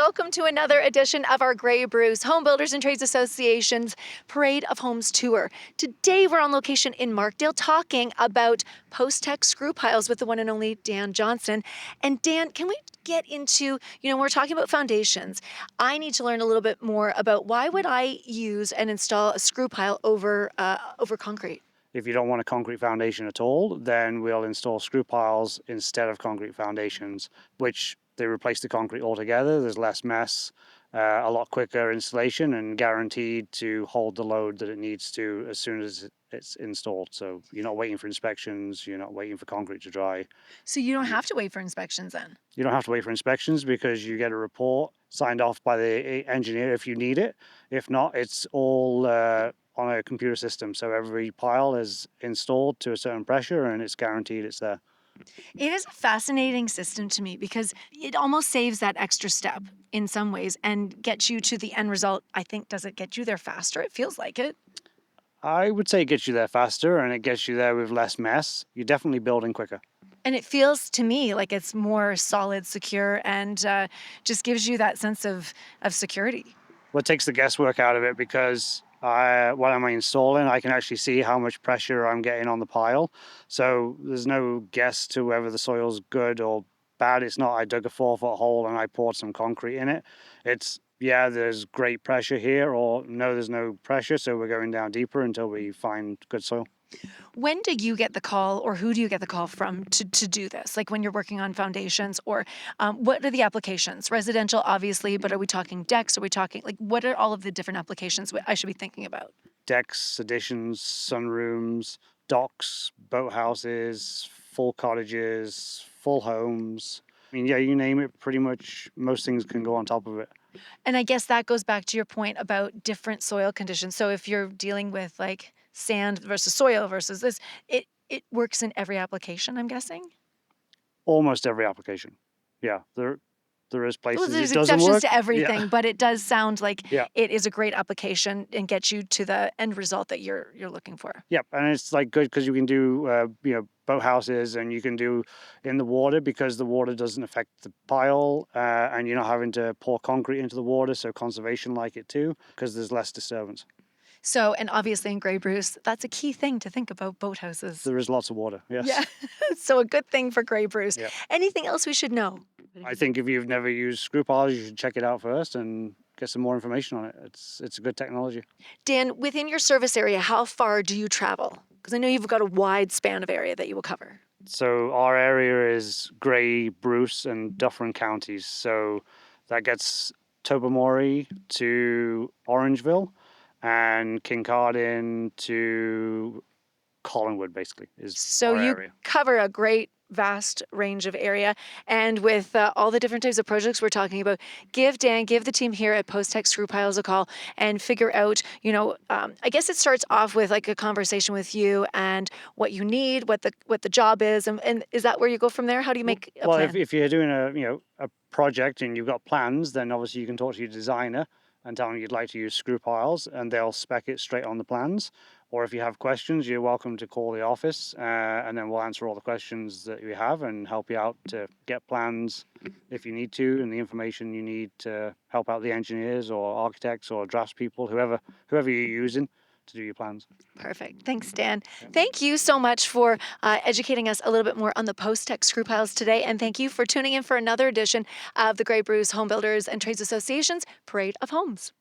welcome to another edition of our Grey Bruce Home Builders and Trades Association's Parade of Homes Tour. Today we're on location in Markdale talking about Postech Screw Piles with the one and only Dan Johnson. And Dan, can we get into, we're talking about foundations. I need to learn a little bit more about why would I use and install a screw pile over concrete? If you don't want a concrete foundation at all, then we'll install screw piles instead of concrete foundations, which they replace the concrete altogether. There's less mess, a lot quicker installation, and guaranteed to hold the load that it needs to as soon as it's installed. So you're not waiting for inspections, you're not waiting for concrete to dry. So you don't have to wait for inspections then? You don't have to wait for inspections because you get a report signed off by the engineer if you need it. If not, it's all on a computer system. So every pile is installed to a certain pressure and it's guaranteed it's there. It is a fascinating system to me because it almost saves that extra step in some ways and gets you to the end result. I think, does it get you there faster? It feels like it. I would say it gets you there faster and it gets you there with less mess. You're definitely building quicker. And it feels to me like it's more solid, secure, and just gives you that sense of security. Well, it takes the guesswork out of it because while I'm installing, I can actually see how much pressure I'm getting on the pile. So there's no guess to whether the soil's good or bad. It's not I dug a 4-foot hole and I poured some concrete in it. It's, yeah, there's great pressure here, or no, there's no pressure, so we're going down deeper until we find good soil. When do you get the call, or who do you get the call from to do this? Like when you're working on foundations, or what are the applications? Residential, obviously, but are we talking decks? Are we talking, what are all of the different applications I should be thinking about? Decks, additions, sunrooms, docks, boathouses, full cottages, full homes. I mean, yeah, you name it, pretty much most things can go on top of it. And I guess that goes back to your point about different soil conditions. So if you're dealing with sand versus soil versus this, it works in every application, I'm guessing? Almost every application. Yeah, there is places Well, there's it doesn't exceptions work. to everything, Yeah. But it does sound like Yeah. it is a great application and gets you to the end result that you're looking for. Yep, and it's good because you can do boathouses and you can do in the water because the water doesn't affect the pile and you're not having to pour concrete into the water, so conservation like it too because there's less disturbance. So, and obviously in Grey Bruce, that's a key thing to think about boathouses. There is lots of water, yes. Yeah, so a good thing for Grey Bruce. Yep. Anything else we should know? I think if you've never used screw piles, you should check it out first and get some more information on it. It's a good technology. Dan, within your service area, how far do you travel? Because I know you've got a wide span of area that you will cover. So our area is Grey, Bruce, and Dufferin counties. So that gets Tobermory to Orangeville, and Kincardine to Collingwood, basically, is So our you area. cover a great, vast range of area. And with all the different types of projects we're talking about, give the team here at Postech Screw Piles a call and figure out, I guess it starts off with a conversation with you and what you need, what the job is. And is that where you go from there? How do you make a plan? Well, if you're doing a project and you've got plans, then obviously you can talk to your designer and tell them you'd like to use screw piles and they'll spec it straight on the plans. Or if you have questions, you're welcome to call the office and then we'll answer all the questions that you have and help you out to get plans if you need to and the information you need to help out the engineers or architects or draftspeople, whoever you're using to do your plans. Perfect. Thanks, Dan. Yeah. Thank you so much for educating us a little bit more on the Postech Screw Piles today. And thank you for tuning in for another edition of the Grey Bruce Home Builders and Trades Association's Parade of Homes.